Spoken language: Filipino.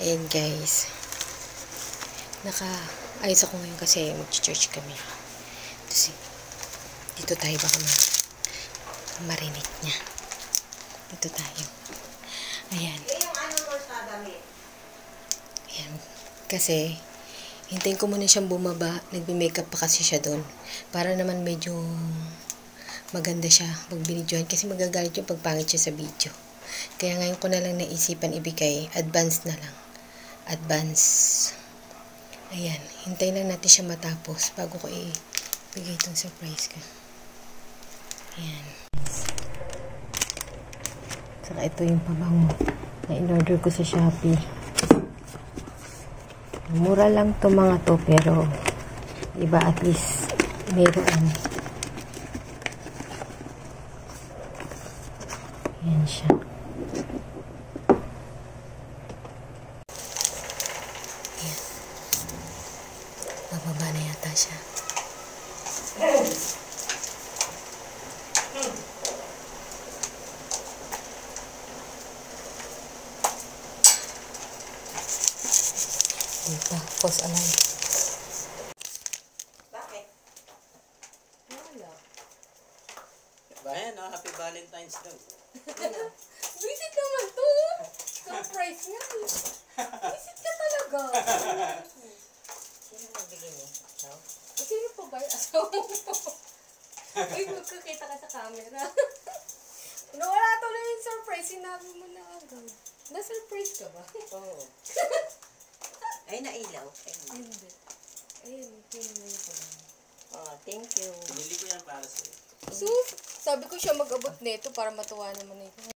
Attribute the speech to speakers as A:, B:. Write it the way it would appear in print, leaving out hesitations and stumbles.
A: Ayan guys. Ayos ako ngayon kasi mag-church kami. Dito tayo baka marinig niya. Dito tayo. Ayan. Ayan. Kasi hintayin ko muna siyang bumaba. Nagbe-makeup pa kasi siya doon. Para naman medyo maganda siya pag binidyohan. Kasi magagalit yung pagpangit siya sa video. Kaya ngayon ko na lang naisipan ibigay. Advance na lang. Advance. Ayan. Hintayin lang natin siya matapos bago ko ibigay itong surprise ko. Ayan. Saka ito yung pabango na in-order ko sa Shopee. Mura lang to mga to pero iba at least meron. Ayan siya. Ayan. Bababa na yata siya. Dito. Pause alarm.
B: Bakit?
A: Wala.
C: Bayan, no? Happy Valentine's daw.
A: Visit naman to! Surprise nga. Visit ka talaga.
B: Sino magbigay niya? No?
A: Sino pa ba yung asawa mo? Uy, magkakita ka sa camera. Nawala tuloy yung surprise. Sinabi mo na agad. Na-surprise ka ba?
B: Oo. Ay, nailaw. Ay,
A: Hindi. Ayun, pinili ko lang.
B: oh, thank you.
C: Pinili ko yan para sa'yo.
A: So, sabi ko siya mag-abot nito para matuwa naman ito.